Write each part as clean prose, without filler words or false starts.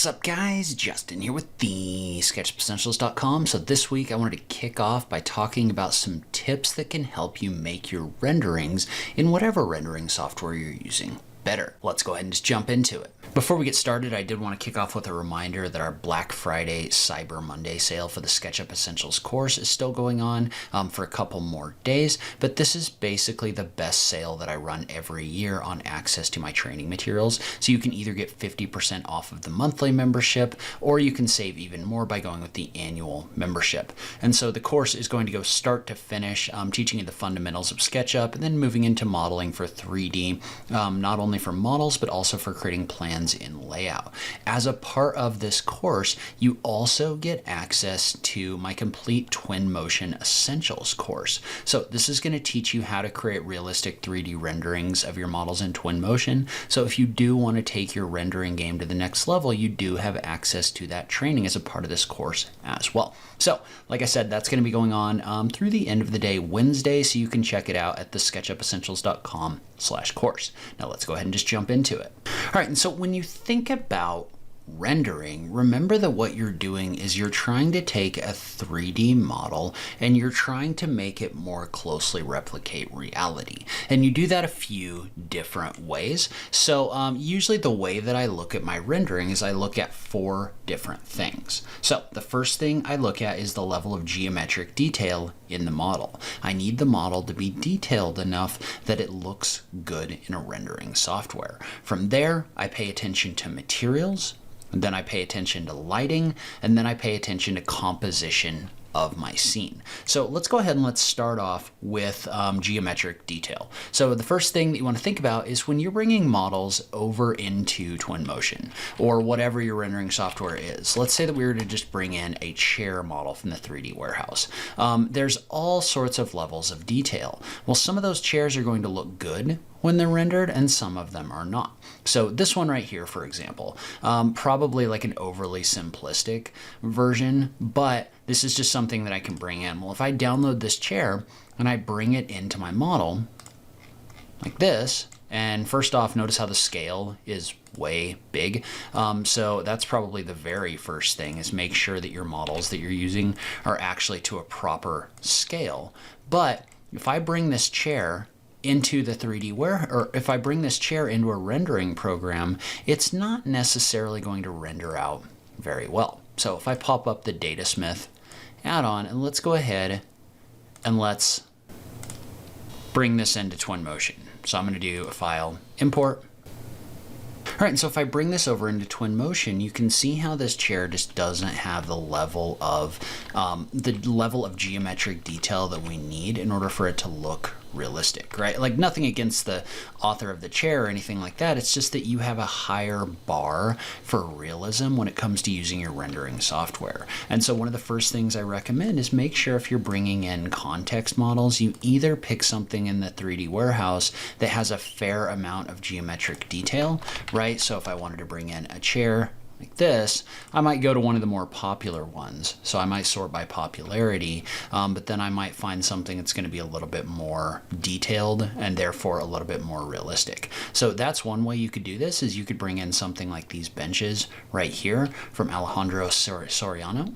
What's up guys, Justin here with the SketchUpEssentials.com. So this week I wanted to kick off by talking about some tips that can help you make your renderings in whatever rendering software you're using better. Let's go ahead and just jump into it. Before we get started, I did want to kick off with a reminder that our Black Friday Cyber Monday sale for the SketchUp Essentials course is still going on for a couple more days, but this is basically the best sale that I run every year on access to my training materials. So you can either get 50% off of the monthly membership, or you can save even more by going with the annual membership. And so the course is going to go start to finish, teaching you the fundamentals of SketchUp and then moving into modeling for 3D, not only for models, but also for creating plans in layout. As a part of this course, you also get access to my complete Twinmotion Essentials course. So this is going to teach you how to create realistic 3D renderings of your models in Twinmotion. So if you do want to take your rendering game to the next level, you do have access to that training as a part of this course as well. So like I said, that's going to be going on through the end of the day Wednesday, so you can check it out at the SketchUpEssentials.com/course. Now let's go ahead and just jump into it. All right, and so when you think about rendering, remember that what you're doing is you're trying to take a 3D model and you're trying to make it more closely replicate reality. And you do that a few different ways. So usually the way that I look at my rendering is I look at 4 different things. So the first thing I look at is the level of geometric detail in the model. I need the model to be detailed enough that it looks good in a rendering software. From there, I pay attention to materials, and then I pay attention to lighting, and then I pay attention to composition of my scene. So let's go ahead and let's start off with geometric detail. So the first thing that you want to think about is when you're bringing models over into Twinmotion or whatever your rendering software is. Let's say that we were to just bring in a chair model from the 3D warehouse. There's all sorts of levels of detail. Well, some of those chairs are going to look good when they're rendered and some of them are not. So this one right here, for example, probably like an overly simplistic version, but this is just something that I can bring in. Well, if I download this chair and I bring it into my model like this, and first off, notice how the scale is way big. So that's probably the very first thing, is make sure that your models that you're using are actually to a proper scale. But if I bring this chair into the 3D or if I bring this chair into a rendering program, it's not necessarily going to render out very well. So if I pop up the Datasmith add-on, and let's go ahead and let's bring this into Twinmotion. So I'm going to do a file, import. All right, and so if I bring this over into Twinmotion, you can see how this chair just doesn't have the level of geometric detail that we need in order for it to look realistic, right? Like, nothing against the author of the chair or anything like that. It's just that you have a higher bar for realism when it comes to using your rendering software. And so one of the first things I recommend is make sure if you're bringing in context models, you either pick something in the 3D warehouse that has a fair amount of geometric detail, right? So if I wanted to bring in a chair like this, I might go to one of the more popular ones. So I might sort by popularity, but then I might find something that's going to be a little bit more detailed and therefore a little bit more realistic. So that's one way you could do this, is you could bring in something like these benches right here from Alejandro Soriano.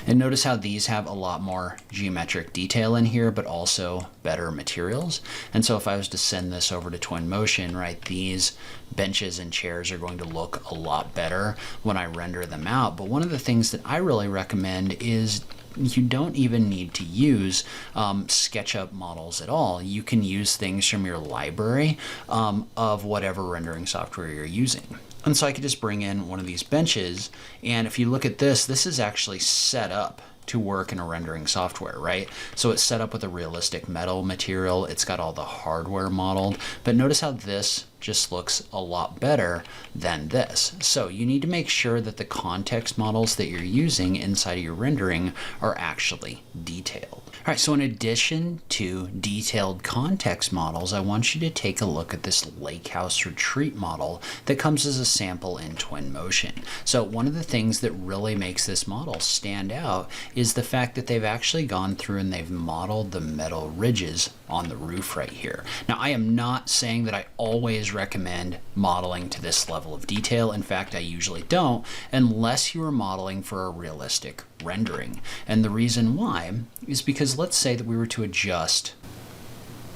And notice how these have a lot more geometric detail in here, but also better materials. And so if I was to send this over to Twinmotion, right, these benches and chairs are going to look a lot better when I render them out. But one of the things that I really recommend is you don't even need to use SketchUp models at all. You can use things from your library of whatever rendering software you're using. And so I could just bring in one of these benches, and if you look at this, this is actually set up to work in a rendering software, right? So it's set up with a realistic metal material. It's got all the hardware modeled, but notice how this just looks a lot better than this. So you need to make sure that the context models that you're using inside of your rendering are actually detailed. All right, so in addition to detailed context models, I want you to take a look at this Lake House Retreat model that comes as a sample in Twinmotion. So one of the things that really makes this model stand out is the fact that they've actually gone through and they've modeled the metal ridges on the roof right here. Now, I am not saying that I always recommend modeling to this level of detail. In fact, I usually don't, unless you are modeling for a realistic rendering. And the reason why is because let's say that we were to adjust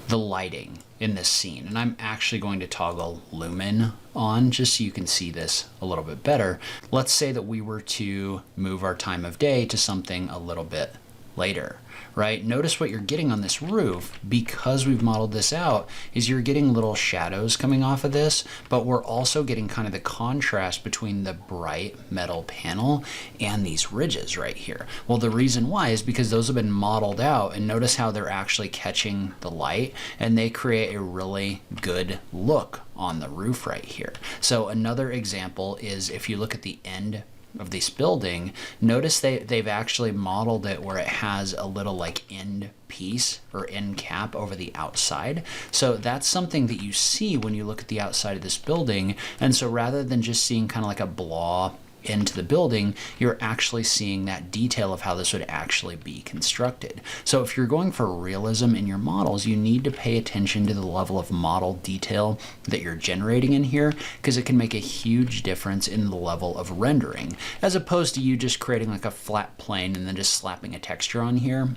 the lighting in this scene, and I'm actually going to toggle lumen on just so you can see this a little bit better. Let's say that we were to move our time of day to something a little bit later, right? Notice what you're getting on this roof, because we've modeled this out, is you're getting little shadows coming off of this, but we're also getting kind of the contrast between the bright metal panel and these ridges right here. Well, the reason why is because those have been modeled out, and notice how they're actually catching the light, and they create a really good look on the roof right here. So another example is if you look at the end of this building, notice they've actually modeled it where it has a little like end piece or end cap over the outside. So that's something that you see when you look at the outside of this building. And so rather than just seeing kind of like a blah into the building, you're actually seeing that detail of how this would actually be constructed. So if you're going for realism in your models, you need to pay attention to the level of model detail that you're generating in here, because it can make a huge difference in the level of rendering, as opposed to you just creating like a flat plane and then just slapping a texture on here.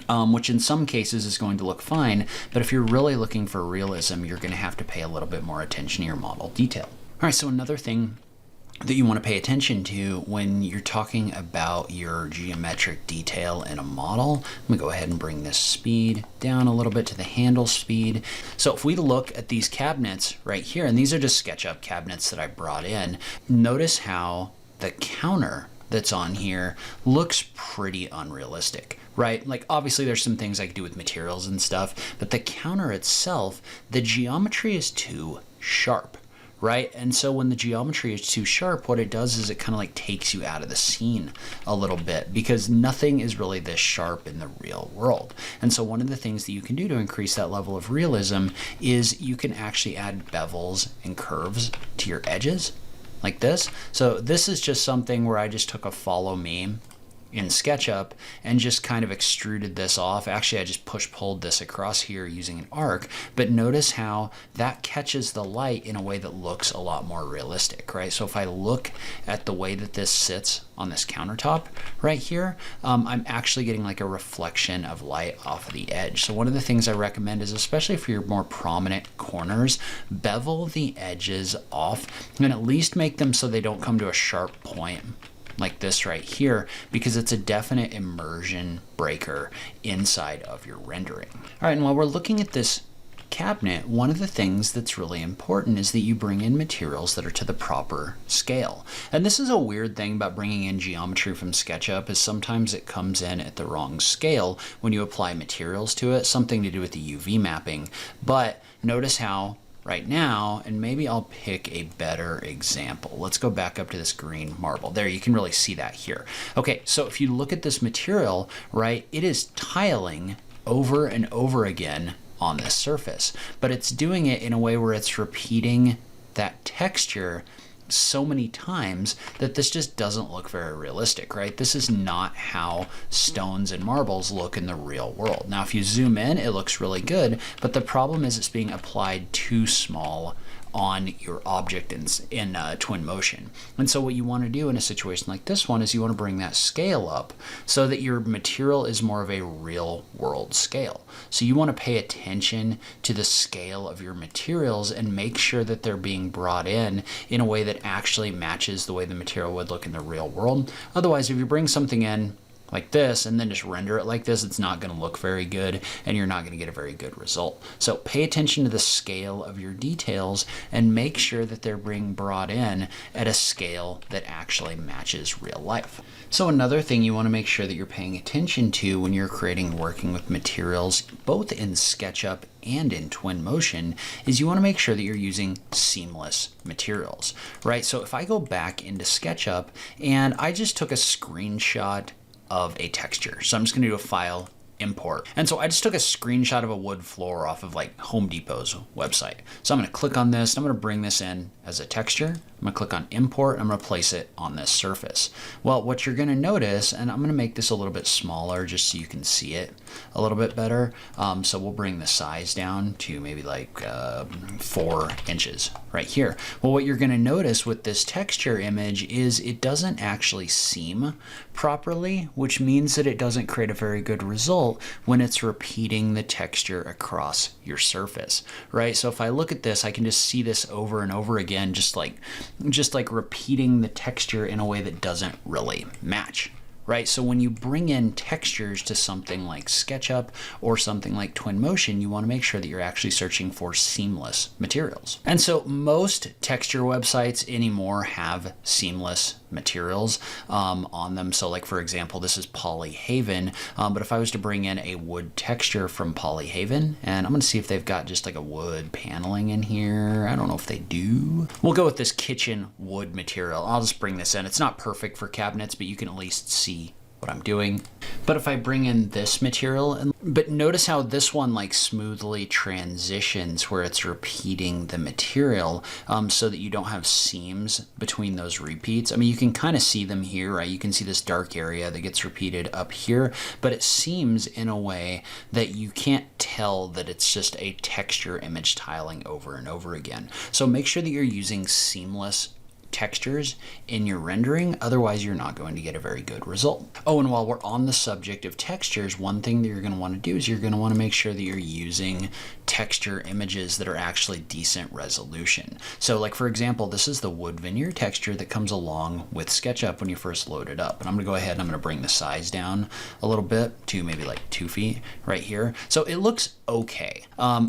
Which in some cases is going to look fine, but if you're really looking for realism, you're going to have to pay a little bit more attention to your model detail. All right, so another thing that you want to pay attention to when you're talking about your geometric detail in a model. Let me go ahead and bring this speed down a little bit to the handle speed. So if we look at these cabinets right here, and these are just SketchUp cabinets that I brought in, notice how the counter that's on here looks pretty unrealistic, right? Like obviously there's some things I could do with materials and stuff, but the counter itself, the geometry is too sharp, right? And so when the geometry is too sharp, what it does is it kind of like takes you out of the scene a little bit, because nothing is really this sharp in the real world. And so one of the things that you can do to increase that level of realism is you can actually add bevels and curves to your edges like this. So this is just something where I just took a follow me in SketchUp and just kind of extruded this off. Actually, I just pulled this across here using an arc, but notice how that catches the light in a way that looks a lot more realistic, right? So if I look at the way that this sits on this countertop right here, I'm actually getting like a reflection of light off of the edge. So one of the things I recommend is, especially for your more prominent corners, bevel the edges off and at least make them so they don't come to a sharp point like this right here, because it's a definite immersion breaker inside of your rendering. All right, and while we're looking at this cabinet, one of the things that's really important is that you bring in materials that are to the proper scale. And this is a weird thing about bringing in geometry from SketchUp, is sometimes it comes in at the wrong scale when you apply materials to it, something to do with the UV mapping. But notice how right now, and maybe I'll pick a better example. Let's go back up to this green marble. There, you can really see that here. Okay, so if you look at this material, right, it is tiling over and over again on this surface, but it's doing it in a way where it's repeating that texture so many times that this just doesn't look very realistic, right? This is not how stones and marbles look in the real world. Now, if you zoom in, it looks really good, but the problem is it's being applied too small on your object in Twinmotion. And so what you want to do in a situation like this one is you want to bring that scale up so that your material is more of a real world scale. So you want to pay attention to the scale of your materials and make sure that they're being brought in a way that actually matches the way the material would look in the real world. Otherwise, if you bring something in like this and then just render it like this, it's not going to look very good and you're not going to get a very good result. So pay attention to the scale of your details and make sure that they're being brought in at a scale that actually matches real life. So another thing you want to make sure that you're paying attention to when you're creating working with materials, both in SketchUp and in Twinmotion, is you want to make sure that you're using seamless materials, right? So if I go back into SketchUp and I just took a screenshot of a texture. So I'm just going to do a file, import. And so I just took a screenshot of a wood floor off of like Home Depot's website. So I'm going to click on this. I'm going to bring this in as a texture. I'm going to click on import. I'm going to place it on this surface. Well, what you're going to notice, and I'm going to make this a little bit smaller just so you can see it a little bit better. So we'll bring the size down to maybe like 4 inches right here. Well, what you're going to notice with this texture image is it doesn't actually seam properly, which means that it doesn't create a very good result when it's repeating the texture across your surface, right? So if I look at this, I can just see this over and over again, just like repeating the texture in a way that doesn't really match. Right? So when you bring in textures to something like SketchUp or something like Twinmotion, you want to make sure that you're actually searching for seamless materials. And so most texture websites anymore have seamless materials on them. So like, for example, this is Polyhaven, but if I was to bring in a wood texture from Polyhaven, and I'm going to see if they've got just like a wood paneling in here. I don't know if they do. We'll go with this kitchen wood material. I'll just bring this in. It's not perfect for cabinets, but you can at least see what I'm doing. But if I bring in this material, but notice how this one like smoothly transitions where it's repeating the material so that you don't have seams between those repeats. I mean, you can kind of see them here, right? You can see this dark area that gets repeated up here, but it seems in a way that you can't tell that it's just a texture image tiling over and over again. So make sure that you're using seamless textures in your rendering, otherwise you're not going to get a very good result. Oh, and while we're on the subject of textures, one thing that you're going to want to do is you're going to want to make sure that you're using texture images that are actually decent resolution. So like, for example, this is the wood veneer texture that comes along with SketchUp when you first load it up. And I'm going to go ahead and I'm going to bring the size down a little bit to maybe like 2 feet right here. So it looks okay.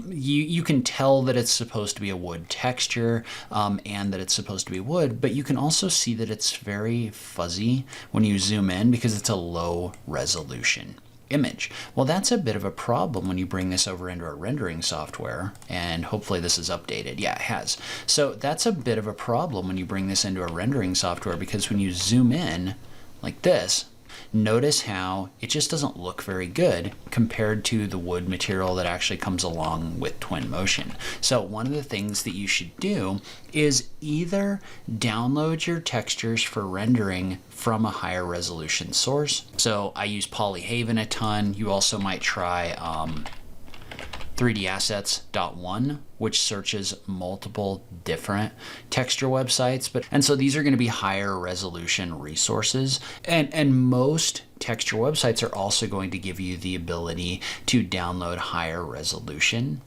You can tell that it's supposed to be a wood texture and that it's supposed to be wood, but you can also see that it's very fuzzy when you zoom in because it's a low resolution image. Well, that's a bit of a problem when you bring this over into our rendering software, and hopefully this is updated. Yeah, it has. So that's a bit of a problem when you bring this into our rendering software, because when you zoom in like this, notice how it just doesn't look very good compared to the wood material that actually comes along with Twinmotion. So one of the things that you should do is either download your textures for rendering from a higher resolution source. So I use Polyhaven a ton. You also might try 3dassets.one, which searches multiple different texture websites. And so these are going to be higher resolution resources. And most texture websites are also going to give you the ability to download higher resolution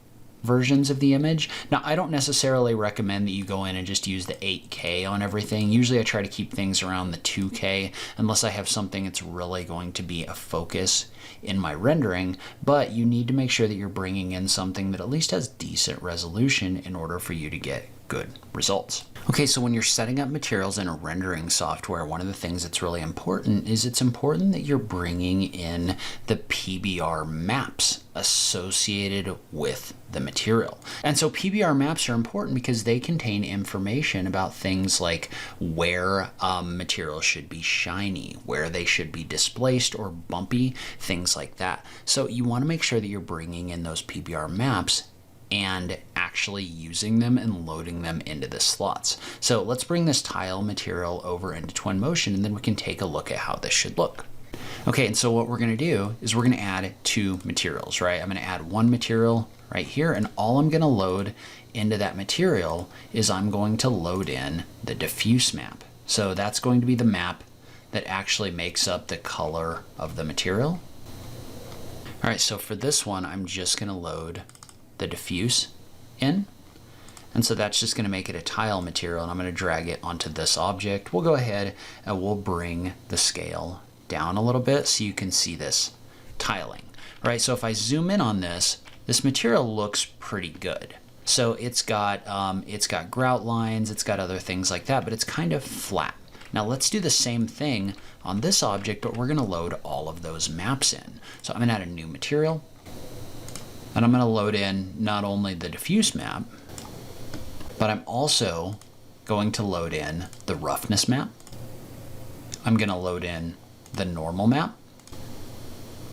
versions of the image. Now, I don't necessarily recommend that you go in and just use the 8K on everything. Usually I try to keep things around the 2K unless I have something that's really going to be a focus in my rendering, but you need to make sure that you're bringing in something that at least has decent resolution in order for you to get good results. Okay, so when you're setting up materials in a rendering software, one of the things that's really important is it's important that you're bringing in the PBR maps associated with the material. And so PBR maps are important because they contain information about things like where materials should be shiny, where they should be displaced or bumpy, things like that. So you want to make sure that you're bringing in those PBR maps and actually using them and loading them into the slots. So let's bring this tile material over into Twinmotion, and then we can take a look at how this should look. Okay, and so what we're going to do is we're going to add 2 materials, right? I'm going to add 1 material right here, and all I'm going to load into that material is I'm going to load in the diffuse map. So that's going to be the map that actually makes up the color of the material. All right, so for this one, I'm just going to load the diffuse in. And so that's just going to make it a tile material, and I'm going to drag it onto this object. We'll go ahead and we'll bring the scale down a little bit so you can see this tiling. All right, so if I zoom in on this, this material looks pretty good. So it's got grout lines, it's got other things like that, but it's kind of flat. Now let's do the same thing on this object, but we're going to load all of those maps in. So I'm going to add a new material, and I'm going to load in not only the diffuse map, but I'm also going to load in the roughness map. I'm going to load in the normal map.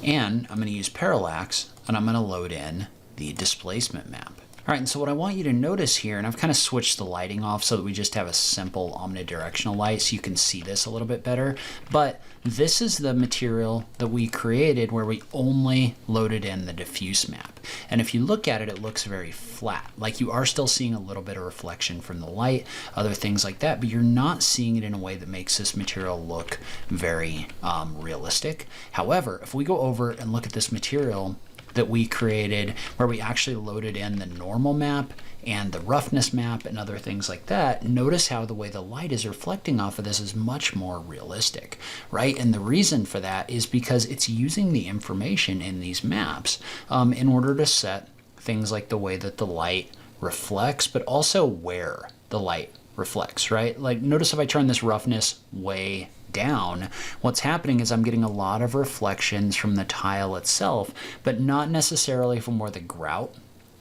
And I'm going to use parallax, and I'm going to load in the displacement map. All right, and so what I want you to notice here, and I've kind of switched the lighting off so that we just have a simple omnidirectional light so you can see this a little bit better, but this is the material that we created where we only loaded in the diffuse map. And if you look at it, it looks very flat. Like you are still seeing a little bit of reflection from the light, other things like that, but you're not seeing it in a way that makes this material look very realistic. However, if we go over and look at this material that we created where we actually loaded in the normal map and the roughness map and other things like that, notice how the way the light is reflecting off of this is much more realistic, right? And the reason for that is because it's using the information in these maps in order to set things like the way that the light reflects, but also where the light reflects, right? Like notice if I turn this roughness way down, what's happening is I'm getting a lot of reflections from the tile itself, but not necessarily from where the grout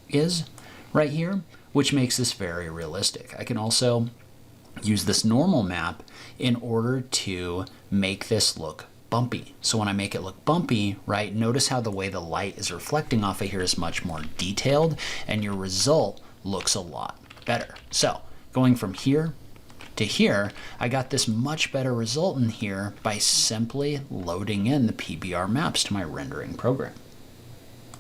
is right here, which makes this very realistic. I can also use this normal map in order to make this look bumpy. So when I make it look bumpy, right, notice how the way the light is reflecting off of here is much more detailed and your result looks a lot better. So going from here to here, I got this much better result in here by simply loading in the PBR maps to my rendering program.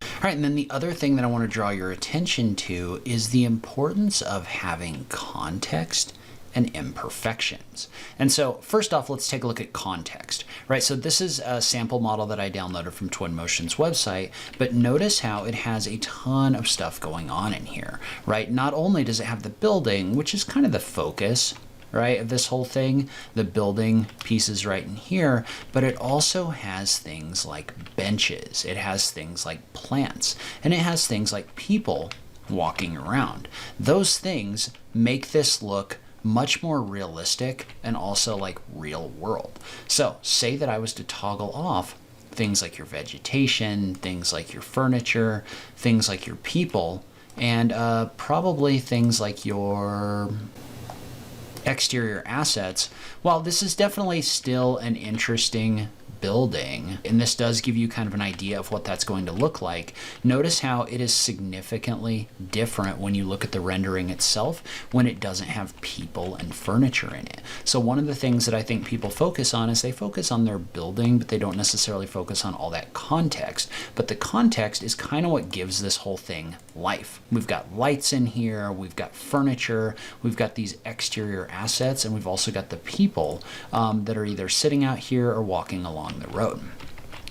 All right, and then the other thing that I want to draw your attention to is the importance of having context and imperfections. And so first off, let's take a look at context, right? So this is a sample model that I downloaded from Twinmotion's website, but notice how it has a ton of stuff going on in here, right? Not only does it have the building, which is kind of the focus, right, of this whole thing, the building pieces right in here, but it also has things like benches, it has things like plants, and it has things like people walking around. Those things make this look much more realistic and also like real world. So say that I was to toggle off things like your vegetation, things like your furniture, things like your people, and probably things like your exterior assets. While this is definitely still an interesting building, and this does give you kind of an idea of what that's going to look like, notice how it is significantly different when you look at the rendering itself when it doesn't have people and furniture in it. So one of the things that I think people focus on is they focus on their building, but they don't necessarily focus on all that context. But the context is kind of what gives this whole thing life. We've got lights in here, we've got furniture, we've got these exterior assets, and we've also got the people that are either sitting out here or walking along the road.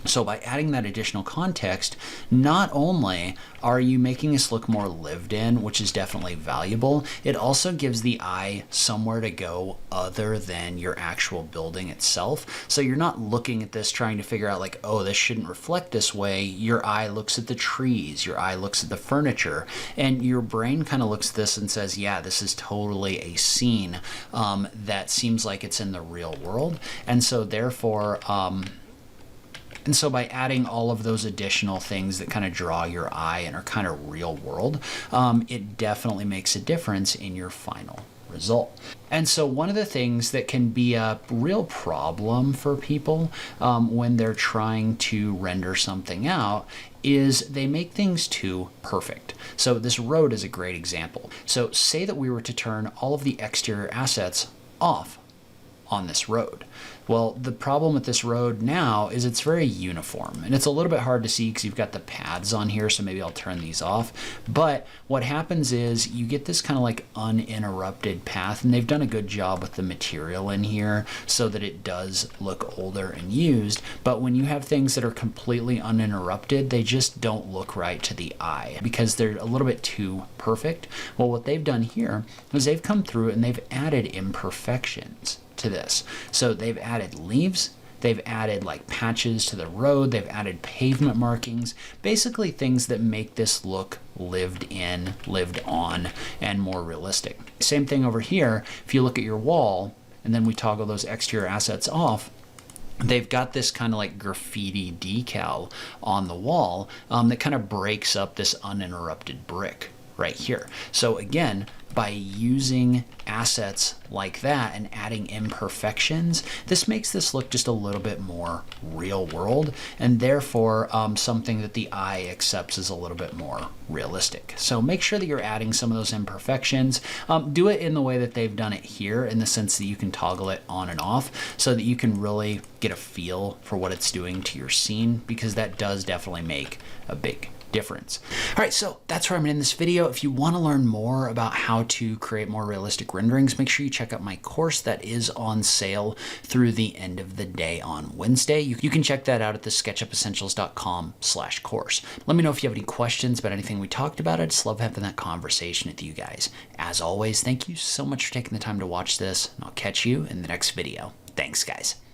So by adding that additional context, not only are you making this look more lived in, which is definitely valuable, it also gives the eye somewhere to go other than your actual building itself. So you're not looking at this trying to figure out like, oh, this shouldn't reflect this way. Your eye looks at the trees, your eye looks at the furniture, and your brain kind of looks at this and says, yeah, this is totally a scene that seems like it's in the real world. And so therefore, and so by adding all of those additional things that kind of draw your eye and are kind of real world, it definitely makes a difference in your final result. And so one of the things that can be a real problem for people when they're trying to render something out is they make things too perfect. So this road is a great example. So say that we were to turn all of the exterior assets off on this road. Well, the problem with this road now is it's very uniform, and it's a little bit hard to see because you've got the paths on here, so maybe I'll turn these off. But what happens is you get this kind of like uninterrupted path, and they've done a good job with the material in here so that it does look older and used. But when you have things that are completely uninterrupted, they just don't look right to the eye because they're a little bit too perfect. Well, what they've done here is they've come through and they've added imperfections to this. So they've added leaves, they've added like patches to the road, they've added pavement markings, basically things that make this look lived in, lived on, and more realistic. Same thing over here. If you look at your wall and then we toggle those exterior assets off, they've got this kind of like graffiti decal on the wall that kind of breaks up this uninterrupted brick right here. So again, by using assets like that and adding imperfections, this makes this look just a little bit more real world, and therefore something that the eye accepts as a little bit more realistic. So make sure that you're adding some of those imperfections. Do it in the way that they've done it here, in the sense that you can toggle it on and off so that you can really get a feel for what it's doing to your scene, because that does definitely make a big difference. All right, so that's where I'm in this video. If you want to learn more about how to create more realistic renderings, make sure you check out my course that is on sale through the end of the day on Wednesday. You can check that out at the sketchupessentials.com/course. Let me know if you have any questions about anything we talked about. I just love having that conversation with you guys. As always, thank you so much for taking the time to watch this, and I'll catch you in the next video. Thanks, guys.